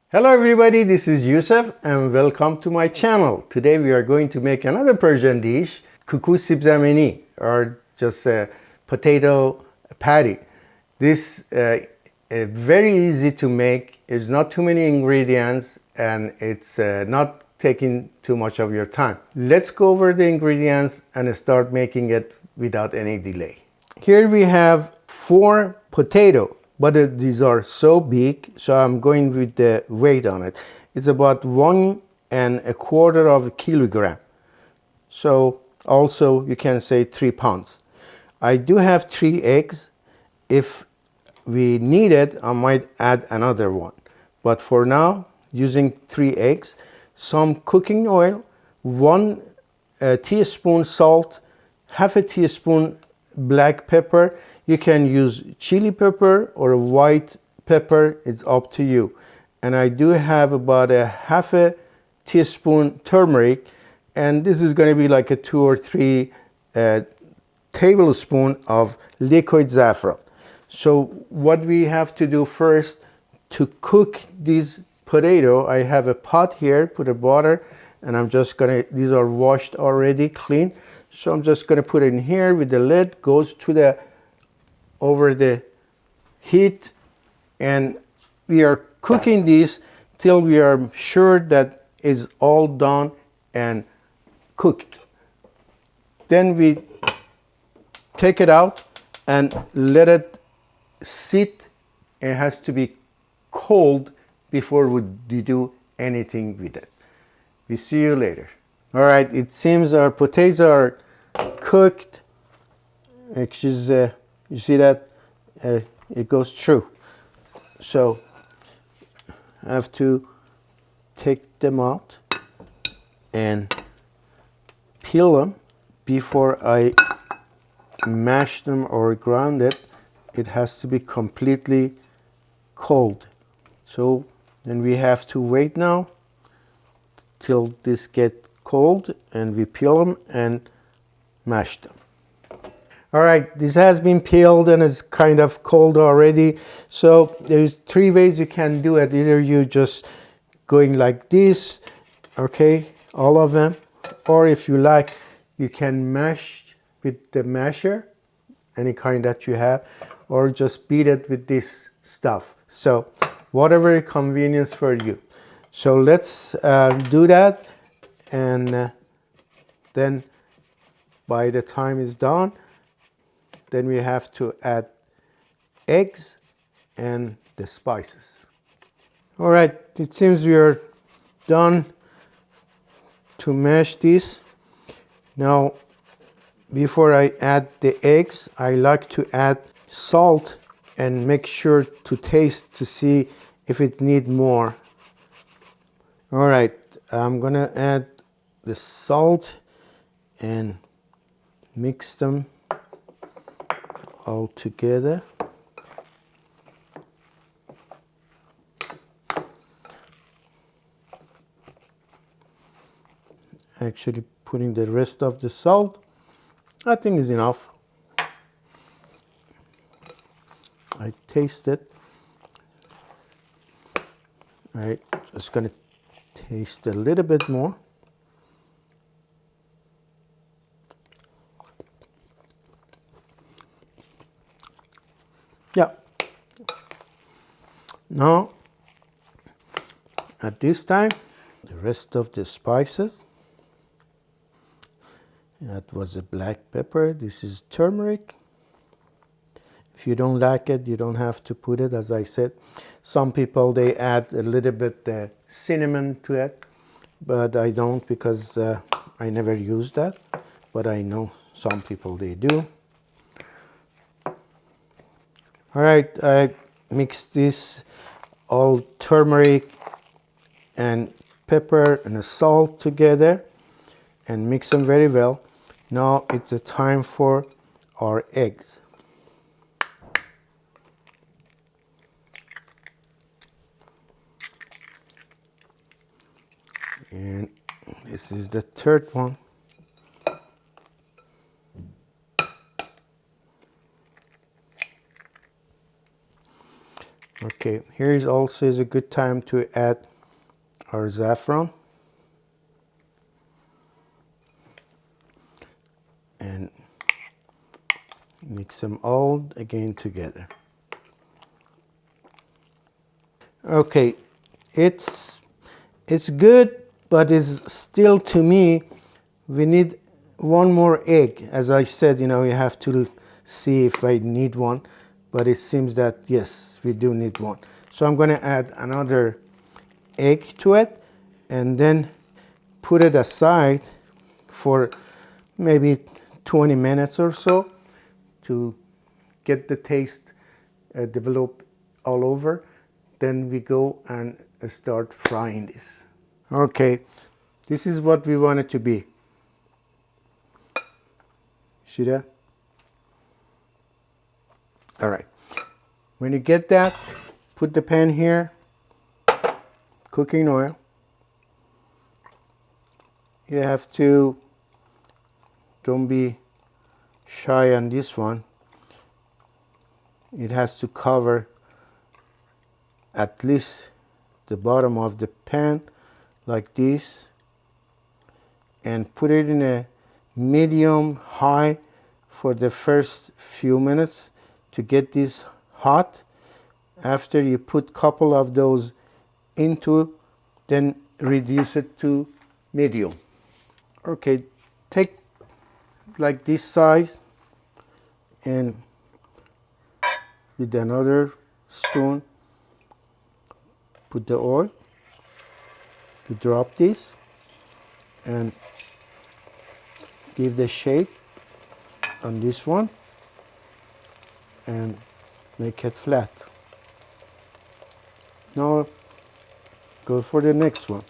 Hello everybody, this is Yousef and welcome to my channel. Today we are going to make another Persian dish, Koko Seeb Zamini, or just a potato patty. This is very easy to make. It's not too many ingredients and it's not taking too much of your time. Let's go over the ingredients and start making it without any delay. Here we have 4 potatoes. But these are so big, so I'm going with the weight on it. It's about 1¼ kilogram. So also you can say 3 pounds. I do have 3 eggs. If we need it, I might add another one. But for now, using 3 eggs, some cooking oil, 1 teaspoon salt, half a teaspoon black pepper. You can use chili pepper or white pepper, it's up to you. And I do have about a half a teaspoon turmeric, and this is going to be like a 2 or 3 tablespoon of liquid saffron. So what we have to do first to cook these potato, I have a pot here, put a water, and I'm just gonna, these are washed already, clean. So I'm just gonna put it in here with the lid, goes to the over the heat, and we are cooking this till we are sure that is all done and cooked. Then we take it out and let it sit. It has to be cold before we do anything with it. We see you later. All right, it seems our potatoes are cooked. Actually, you see that it goes through. So I have to take them out and peel them before I mash them or ground it. It has to be completely cold. So then we have to wait now till this get cold, and we peel them and mash them. All right, this has been peeled and it's kind of cold already. So there's 3 ways you can do it. Either you just going like this, okay, all of them, or if you like, you can mash with the masher, any kind that you have, or just beat it with this stuff. So whatever convenience for you. So let's do that, and then by the time it's done, then we have to add eggs and the spices. All right, it seems we are done to mash this. Now, before I add the eggs, I like to add salt and make sure to taste to see if it needs more. All right, I'm gonna add the salt and mix them all together. Actually putting the rest of the salt, I think is enough. I taste it. I'm just gonna taste a little bit more. Yeah. Now, at this time, the rest of the spices. That was a black pepper. This is turmeric. If you don't like it, you don't have to put it. As I said, some people, they add a little bit cinnamon to it, but I don't, because I never use that. But I know some people, they do. All right, I mix this all turmeric and pepper and the salt together and mix them very well. Now it's the time for our eggs. And this is the third one. Okay, here is also a good time to add our saffron. And mix them all again together. Okay, it's good, but it's still, to me, we need one more egg. As I said, you have to see if I need one, but it seems that yes, we do need one. So I'm going to add another egg to it and then put it aside for maybe 20 minutes or so to get the taste develop all over. Then we go and start frying this. Okay, this is what we want it to be. See that? All right. When you get that, put the pan here, cooking oil. You have to, don't be shy on this one. It has to cover at least the bottom of the pan like this, and put it in a medium high for the first few minutes to get this hot. After you put couple of those into, then reduce it to medium. Okay, take like this size and with another spoon put the oil to drop this and give the shape on this one and make it flat. Now go for the next one.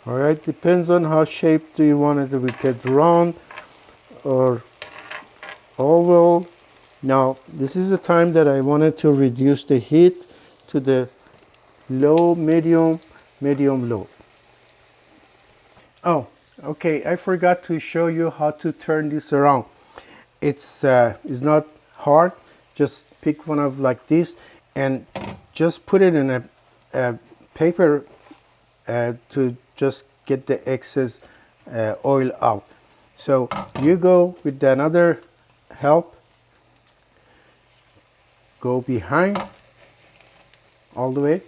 All right, depends on how shape do you want it to be, get round or oval. Now, this is the time that I wanted to reduce the heat to the low, medium, medium, low. Oh, okay, I forgot to show you how to turn this around. It's not hard. Just pick one of like this and just put it in a paper to just get the excess oil out. So you go with another help, go behind all the way,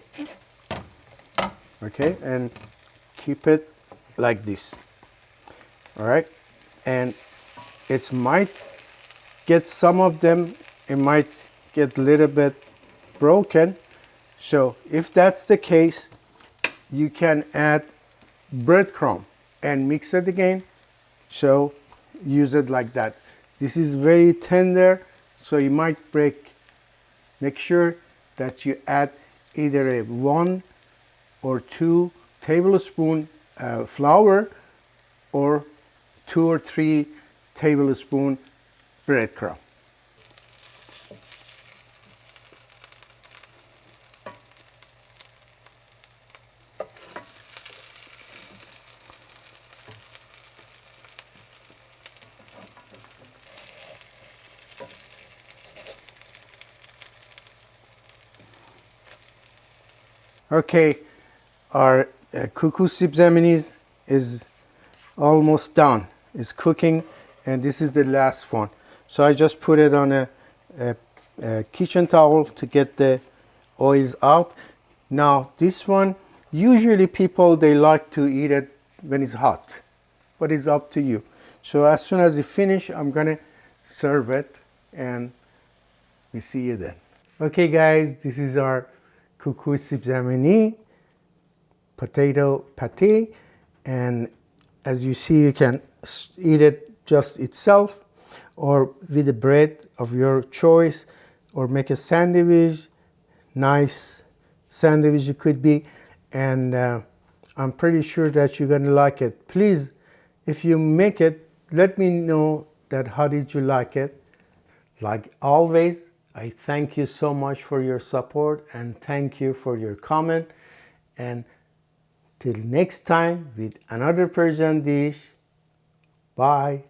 okay, and keep it like this. All right, and it might get some of them, it might get a little bit broken. So if that's the case, you can add breadcrumb and mix it again. So use it like that. This is very tender, so you might break. Make sure that you add either a 1 or 2 tablespoon flour or 2 or 3 tablespoon breadcrumb. Okay, our Koko Seeb Zamini is almost done. It's cooking, and this is the last one. So I just put it on a kitchen towel to get the oils out. Now this one, usually people, they like to eat it when it's hot, but it's up to you. So as soon as you finish, I'm gonna serve it, and we see you then. Okay guys, this is our Koko Seeb Zamini potato patty, and as you see, you can eat it just itself or with the bread of your choice, or make a sandwich, nice sandwich it could be. And I'm pretty sure that you're going to like it. Please, if you make it, let me know that how did you like it. Like always, I thank you so much for your support and thank you for your comment. And till next time with another Persian dish. Bye.